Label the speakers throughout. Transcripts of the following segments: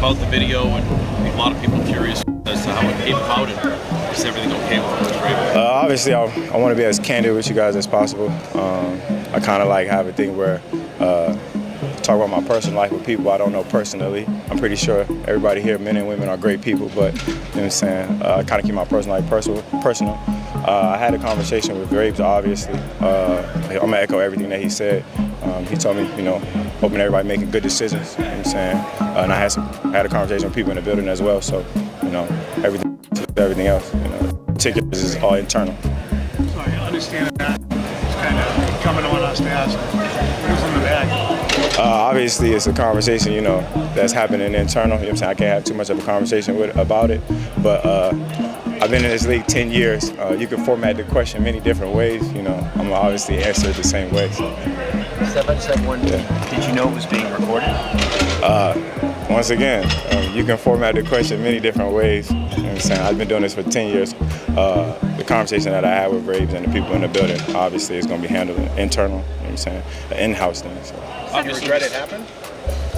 Speaker 1: about the video, and a lot of people are curious as to how it came about, and is everything okay with it?
Speaker 2: Obviously, I want to be as candid with you guys as possible. I kind of like have a thing where talk about my personal life with people I don't know personally. I'm pretty sure everybody here, men and women, are great people, but you know what I'm saying, I kind of keep my personal life personal. I had a conversation with Graves, obviously. I'm going to echo everything that he said. He told me, hoping everybody making good decisions, you know what I'm saying? And I had a conversation with people in the building as well, so, everything else, tickets is all internal.
Speaker 3: So I understand that it's kind of coming on us to ask who's in the bag.
Speaker 2: Obviously, it's a conversation, that's happening internal. You know what I'm saying? I can't have too much of a conversation about it, but I've been in this league 10 years. You can format the question many different ways. I'm gonna obviously answer it the same way. So.
Speaker 4: Stefon, did you know it was being recorded?
Speaker 2: Once again, you can format the question many different ways. You know what I'm saying? I've been doing this for 10 years. The conversation that I had with Graves and the people in the building, obviously, is going to be handled internal. You know what I'm saying? An in-house thing. So.
Speaker 4: Do you regret it happened?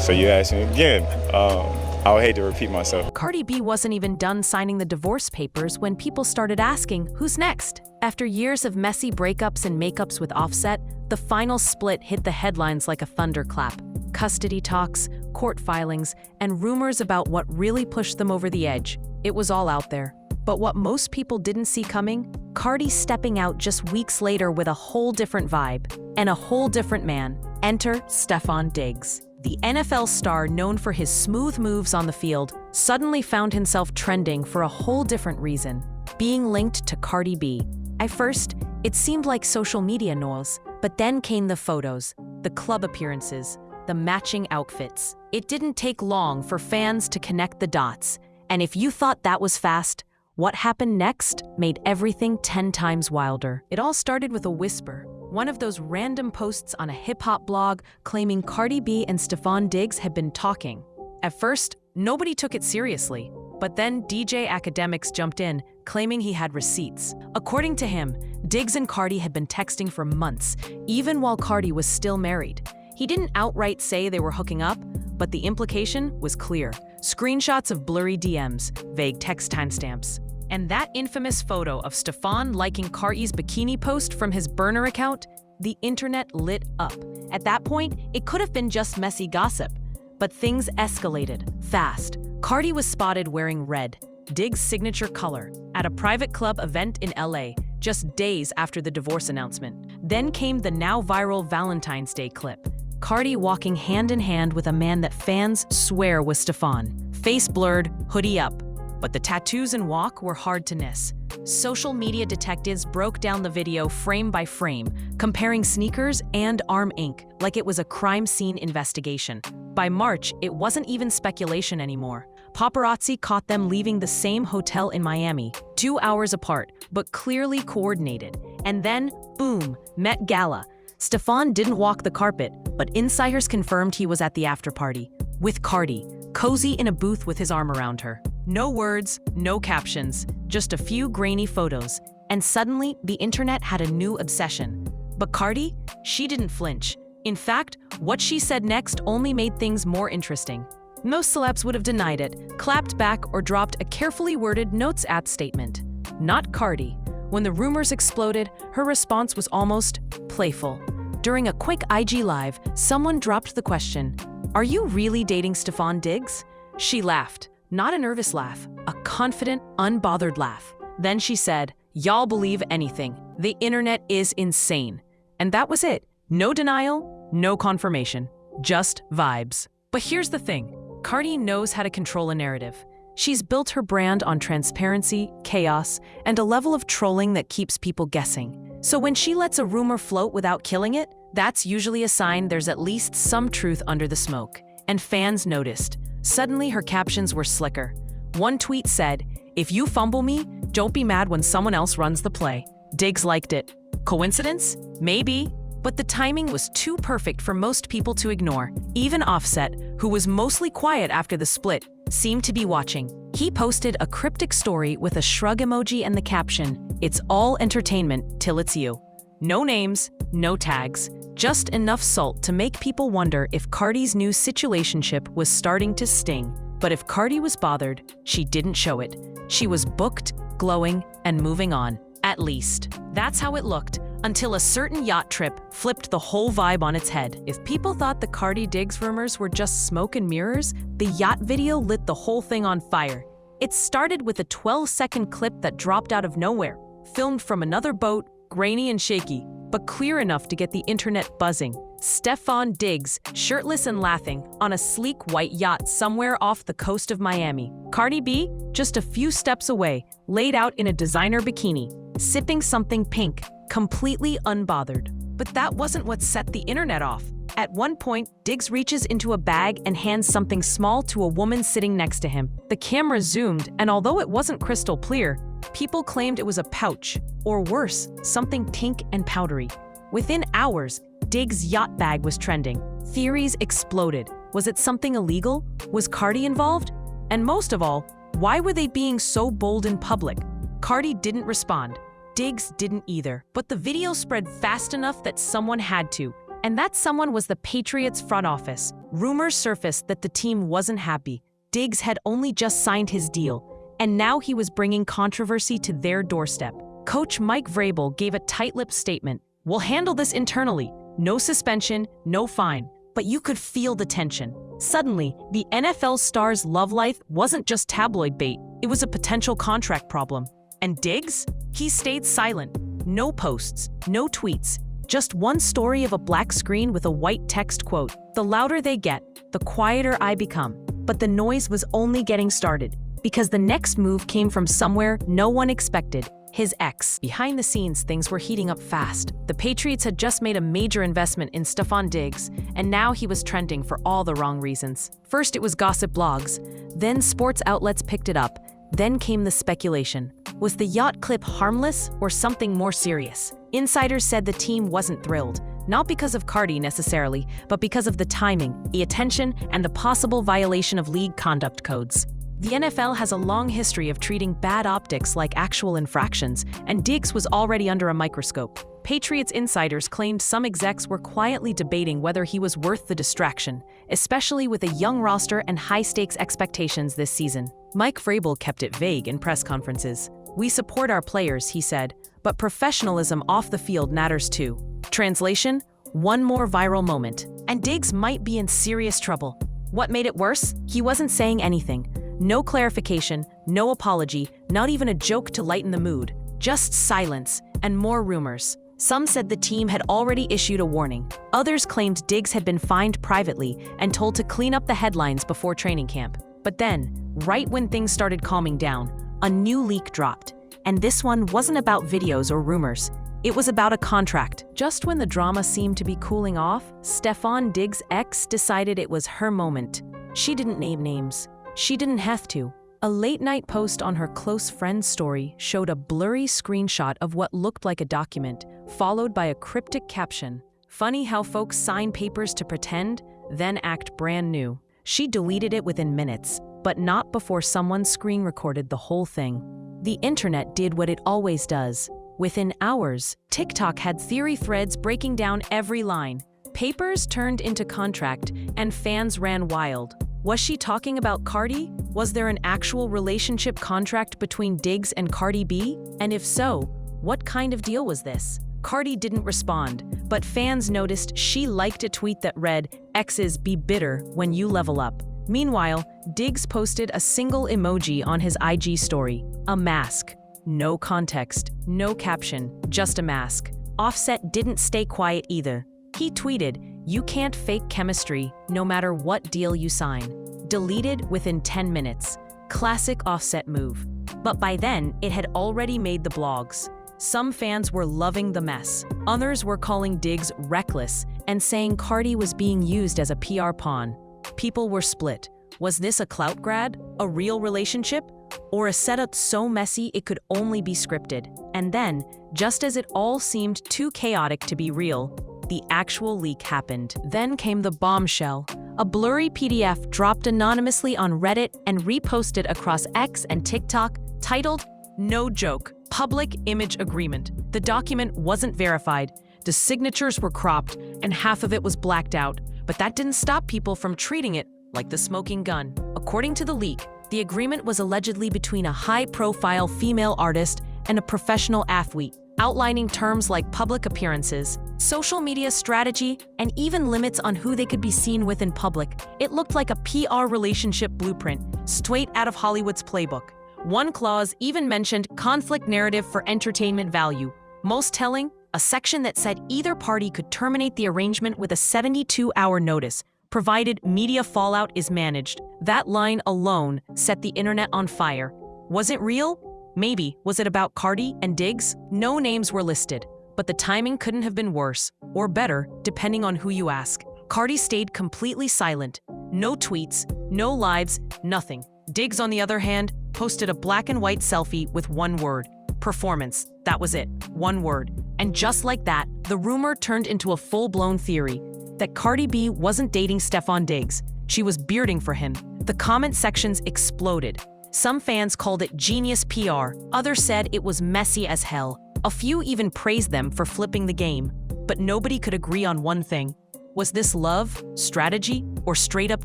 Speaker 2: So you asked me again. I would hate to repeat myself.
Speaker 5: Cardi B wasn't even done signing the divorce papers when people started asking, who's next? After years of messy breakups and makeups with Offset, the final split hit the headlines like a thunderclap. Custody talks, court filings, and rumors about what really pushed them over the edge. It was all out there. But what most people didn't see coming? Cardi stepping out just weeks later with a whole different vibe and a whole different man. Enter Stefon Diggs. The NFL star, known for his smooth moves on the field, suddenly found himself trending for a whole different reason, being linked to Cardi B. At first, it seemed like social media noise, but then came the photos, the club appearances, the matching outfits. It didn't take long for fans to connect the dots, and if you thought that was fast, what happened next made everything 10 times wilder. It all started with a whisper. One of those random posts on a hip-hop blog claiming Cardi B and Stefon Diggs had been talking. At first, nobody took it seriously, but then DJ Academics jumped in, claiming he had receipts. According to him, Diggs and Cardi had been texting for months, even while Cardi was still married. He didn't outright say they were hooking up, but the implication was clear. Screenshots of blurry DMs, vague text timestamps. And that infamous photo of Stefon liking Cardi's bikini post from his burner account, the internet lit up. At that point, it could have been just messy gossip. But things escalated fast. Cardi was spotted wearing red, Diggs' signature color, at a private club event in LA, just days after the divorce announcement. Then came the now viral Valentine's Day clip. Cardi walking hand in hand with a man that fans swear was Stefon. Face blurred, hoodie up. But the tattoos and walk were hard to miss. Social media detectives broke down the video frame by frame, comparing sneakers and arm ink like it was a crime scene investigation. By March, it wasn't even speculation anymore. Paparazzi caught them leaving the same hotel in Miami, 2 hours apart, but clearly coordinated. And then, boom, Met Gala. Stefon didn't walk the carpet, but insiders confirmed he was at the after-party, with Cardi, cozy in a booth with his arm around her. No words, no captions, just a few grainy photos, and suddenly the internet had a new obsession. But Cardi, she didn't flinch. In fact, what she said next only made things more interesting. Most celebs would have denied it, clapped back, or dropped a carefully worded notes at statement. Not Cardi. When the rumors exploded, her response was almost playful. During a quick IG live, someone dropped the question, "Are you really dating Stefon Diggs?" She laughed. Not a nervous laugh, a confident, unbothered laugh. Then she said, "Y'all believe anything. The internet is insane." And that was it. No denial, no confirmation, just vibes. But here's the thing. Cardi knows how to control a narrative. She's built her brand on transparency, chaos, and a level of trolling that keeps people guessing. So when she lets a rumor float without killing it, that's usually a sign there's at least some truth under the smoke. And fans noticed. Suddenly, her captions were slicker. One tweet said, "If you fumble me, don't be mad when someone else runs the play." Diggs liked it. Coincidence? Maybe. But the timing was too perfect for most people to ignore. Even Offset, who was mostly quiet after the split, seemed to be watching. He posted a cryptic story with a shrug emoji and the caption, "It's all entertainment till it's you." No names, no tags, just enough salt to make people wonder if Cardi's new situationship was starting to sting. But if Cardi was bothered, she didn't show it. She was booked, glowing, and moving on. At least. That's how it looked, until a certain yacht trip flipped the whole vibe on its head. If people thought the Cardi Diggs rumors were just smoke and mirrors, the yacht video lit the whole thing on fire. It started with a 12-second clip that dropped out of nowhere, filmed from another boat, grainy and shaky, but clear enough to get the internet buzzing. Stefon Diggs, shirtless and laughing, on a sleek white yacht somewhere off the coast of Miami. Cardi B, just a few steps away, laid out in a designer bikini, sipping something pink, completely unbothered. But that wasn't what set the internet off. At one point, Diggs reaches into a bag and hands something small to a woman sitting next to him. The camera zoomed, and although it wasn't crystal clear, people claimed it was a pouch, or worse, something pink and powdery. Within hours, Diggs' yacht bag was trending. Theories exploded. Was it something illegal? Was Cardi involved? And most of all, why were they being so bold in public? Cardi didn't respond. Diggs didn't either. But the video spread fast enough that someone had to. And that someone was the Patriots front office. Rumors surfaced that the team wasn't happy. Diggs had only just signed his deal, and now he was bringing controversy to their doorstep. Coach Mike Vrabel gave a tight-lipped statement. "We'll handle this internally. No suspension, no fine." But you could feel the tension. Suddenly, the NFL star's love life wasn't just tabloid bait. It was a potential contract problem. And Diggs? He stayed silent. No posts, no tweets. Just one story of a black screen with a white text quote. "The louder they get, the quieter I become." But the noise was only getting started, because the next move came from somewhere no one expected. His ex. Behind the scenes, things were heating up fast. The Patriots had just made a major investment in Stefon Diggs, and now he was trending for all the wrong reasons. First, it was gossip blogs. Then sports outlets picked it up. Then came the speculation. Was the yacht clip harmless or something more serious? Insiders said the team wasn't thrilled, not because of Cardi necessarily, but because of the timing, the attention, and the possible violation of league conduct codes. The NFL has a long history of treating bad optics like actual infractions, and Diggs was already under a microscope. Patriots insiders claimed some execs were quietly debating whether he was worth the distraction, especially with a young roster and high-stakes expectations this season. Mike Vrabel kept it vague in press conferences. "We support our players," he said, "but professionalism off the field matters too." Translation: one more viral moment, and Diggs might be in serious trouble. What made it worse? He wasn't saying anything. No clarification, no apology, not even a joke to lighten the mood. Just silence and more rumors. Some said the team had already issued a warning. Others claimed Diggs had been fined privately and told to clean up the headlines before training camp. But then, right when things started calming down, a new leak dropped. And this one wasn't about videos or rumors. It was about a contract. Just when the drama seemed to be cooling off, Stefon Diggs' ex decided it was her moment. She didn't name names. She didn't have to. A late-night post on her close friend's story showed a blurry screenshot of what looked like a document, followed by a cryptic caption. "Funny how folks sign papers to pretend, then act brand new." She deleted it within minutes, but not before someone screen-recorded the whole thing. The internet did what it always does. Within hours, TikTok had theory threads breaking down every line. Papers turned into contract, and fans ran wild. Was she talking about Cardi? Was there an actual relationship contract between Diggs and Cardi B? And if so, what kind of deal was this? Cardi didn't respond, but fans noticed she liked a tweet that read, "Exes be bitter when you level up." Meanwhile, Diggs posted a single emoji on his IG story, a mask. No context, no caption, just a mask. Offset didn't stay quiet either. He tweeted, "You can't fake chemistry, no matter what deal you sign." Deleted within 10 minutes. Classic Offset move. But by then, it had already made the blogs. Some fans were loving the mess. Others were calling Diggs reckless and saying Cardi was being used as a PR pawn. People were split. Was this a clout grab? A real relationship? Or a setup so messy it could only be scripted? And then, just as it all seemed too chaotic to be real, the actual leak happened. Then came the bombshell. A blurry PDF dropped anonymously on Reddit and reposted across X and TikTok, titled, "No Joke, Public Image Agreement." The document wasn't verified. The signatures were cropped, and half of it was blacked out. But that didn't stop people from treating it like the smoking gun. According to the leak, the agreement was allegedly between a high-profile female artist and a professional athlete, outlining terms like public appearances, social media strategy, and even limits on who they could be seen with in public. It looked like a PR relationship blueprint, straight out of Hollywood's playbook. One clause even mentioned conflict narrative for entertainment value. Most telling, a section that said either party could terminate the arrangement with a 72-hour notice, provided media fallout is managed. That line alone set the internet on fire. Was it real? Maybe. Was it about Cardi and Diggs? No names were listed, but the timing couldn't have been worse, or better, depending on who you ask. Cardi stayed completely silent. No tweets, no lives, nothing. Diggs, on the other hand, posted a black and white selfie with one word: performance. That was it. One word. And just like that, the rumor turned into a full-blown theory that Cardi B wasn't dating Stefon Diggs. She was bearding for him. The comment sections exploded. Some fans called it genius PR. Others said it was messy as hell. A few even praised them for flipping the game. But nobody could agree on one thing. Was this love, strategy, or straight-up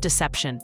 Speaker 5: deception?